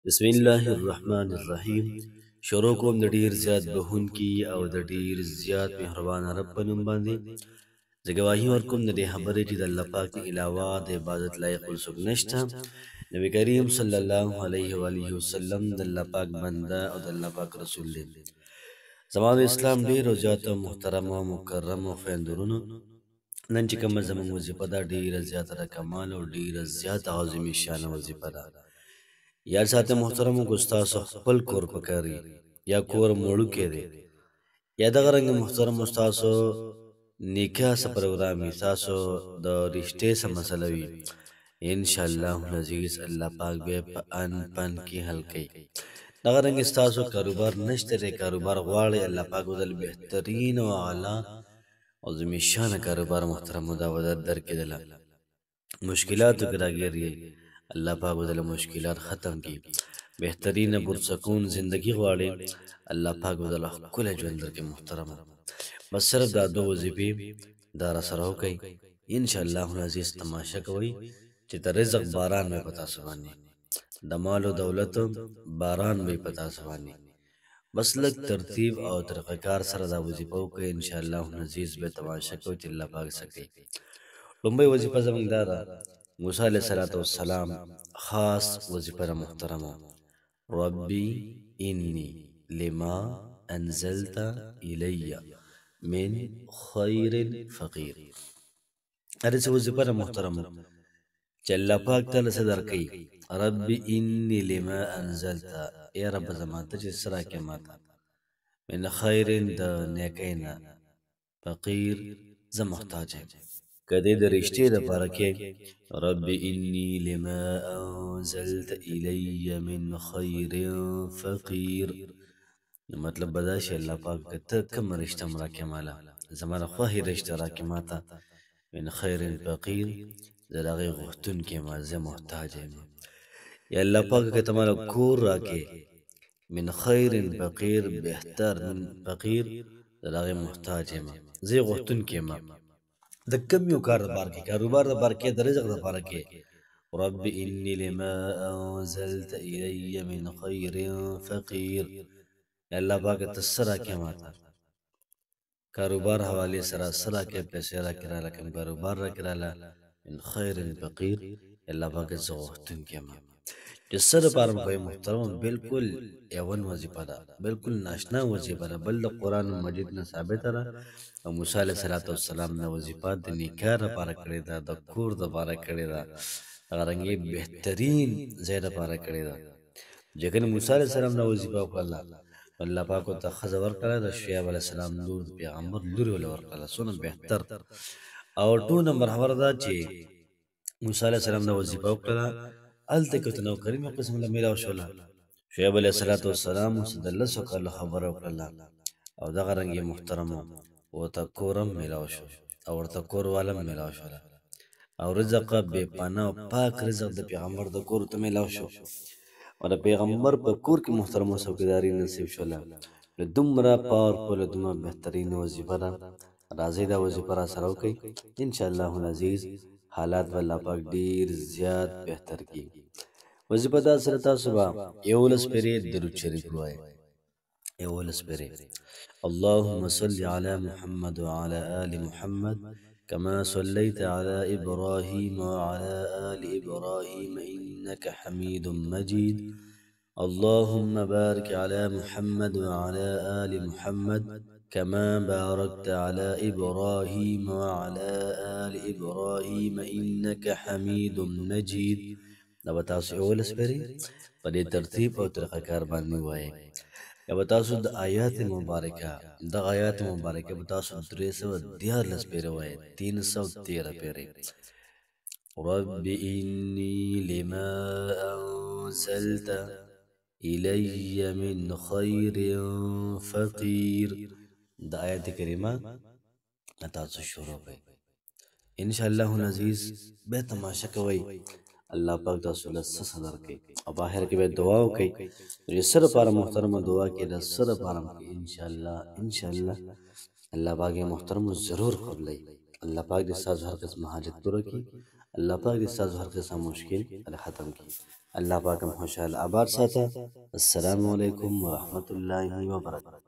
بسم الله الرحمن الرحیم. شروع کوم د ډیر زیات بهون کی او د ډیر زیات مهربان رب په نوم باندې. زه ګواهي ورکوم د دې خبرې چې د الله پاک نه علاوه د عبادت لایق بل څوک نشته. نبی کریم صلی الله علیه و آله وسلم د الله پاک بنده او د الله پاک رسول دی. زما د اسلام ډیر زیات محترم او مکرم او فیندورونو، نن چې کومه زموږ وظیفه ده ډیره زیاته د کمال او ډیره زیاته عظیم شانه وظیفه ده. یا ساته محترم کو استاد خپل کور پکاري یا کور موړو کې دی یا دغه رنګ محترم استاد نکاح سره پروګرام تاسو د رشته سره مسله وي، ان شاء الله عزیز الله پاک به ان پن کې حل کوي. دغه رنګ تاسو کاروبار نشته ری کاروبار غواړي، الله پاک ودل بهترین او اعلی عظیم شان کاروبار محترم مداودت درکړل. مشکلات راګری الله پاک بدل مشکلات ختم کی، بهترین پرسکون زندگی غواړي الله پاک بدل کله ژوند درکې محترم. بس صرف دا دو وظیفې دا را سره وکړئ، ان شاء الله عزیز تماشا کوي چې د رزق باران به پتا سوانی، د مال او دولت باران به پتا سوانی. بس لږ ترتیب او طریقه کار سره دا وظیفه وکړئ، ان شاء الله عزیز به تماشا کوي چې الله پاک سکی. لومبۍ وظیفه زموږ دا ده، موسی علیہ السلام خاص وظیفه محترمه، ربی انی لما انزلت الی من خیر فقیر. هر څه وظیفه محترمه چې الله پاک تعالی صدر کوي، ربی انی لما انزلت، یا رب زما ته چې سره کې ماته، من خیر د نیکینا، فقیر زه محتاج یم. کدی د رشتې د پاره کې رب انی لما انزلت الی من خیر فقیر، نو مطلب بدا شي الله پاک کته کوم رشتہ مرا کې مالا زمانه خو هی رشتہ را کې ماته، من خیر فقیر زراغه غختون کې ما زه محتاج یم. یا الله پاک کته مالا کور را کې، من خیر فقیر بهتر من فقیر زراغه محتاج یم، زه غختون کې ما د کم یو کار د بار کې کاروبار د بار کې د رزق د بار کې، رب انی لما انزلت الی من خیر فقیر. الله پاک تسرا کې ماته کاروبار حواله سره سره کې پیسې را کړه لکه کاروبار را کړه من خیر فقیر. الله پاک زوختن کې ما چې سره پارم په محترم بالکل یوون وظیفه ده، بالکل ناشنا وظیفه ده، بل قرآن مجید نه ثابت ده. او موسی علیہ السلام نه وظیفه د نکاح لپاره کړې ده، د کور لپاره کړې ده، هغه رنګي بهترین ځای لپاره کړې ده. ځکه موسی علیہ السلام نه وظیفه وکړه، الله پاک ته خزه ورکړه، د شعیب علیہ السلام لور پیغمبر لور ول ورکړه، سونه بهتر. او 2 نمبر خبر ده چې موسی علیہ السلام نه وظیفه وکړه، الته کته نو کریم قسم له میلاو شولا. شعیب علیہ السلام صد الله سو کله خبر وکړه، او دغه رنګي محترم او تا کورم میلاو شو، او ورته کور والم میلاو شو، او رزق به پانا پاک رزق د پیغمبر د کور ته میلاو شو، او د پیغمبر په کور کې محترم او څوکیداری نصیب شولا. نو دومره پاور کول دومره بهترین وظیفه ده، راځي دا وظیفه را سره وکړئ، ان شاء الله العزیز حالات والله پاک ډیر زیات بهتر کی. وظیفه دا سره تاسو به یولس پرې درود شریف وایي، یولس پرې اللهم صل على محمد وعلى آل محمد كما صليت على إبراهيم وعلى آل إبراهيم إنك حميد مجيد. اللهم بارك على محمد وعلى آل محمد كما باركت على إبراهيم وعلى آل إبراهيم إنك حميد مجيد. دا بتاسو اولس پری په دې ترتیب او طریقه کار باندې وایي. یا بتاسو د آیات مبارکه، د آیات مبارکه بتاسو 314 پری وایي، 313 پری. رب إني لما أنزلت إلي من خير فقير. دا آیت کریمه تاسو شروع کړئ، ان شاء الله العزیز به تماشا کوي، الله پاک تاسو له صدر کوي. او باهر کې به دعا وکړي، چې سره پر محترم دعا کې د سره پر ان شاء الله الله پاک محترم ضرور قبلای. الله پاک دې ساز هر قسم حاجت پوره کړي، الله پاک دې ستاسو هر قسم مشکل ختم کړي. الله پاک هم خوشحاله آباد ساته. السلام علیکم ورحمة الله وبرکاته.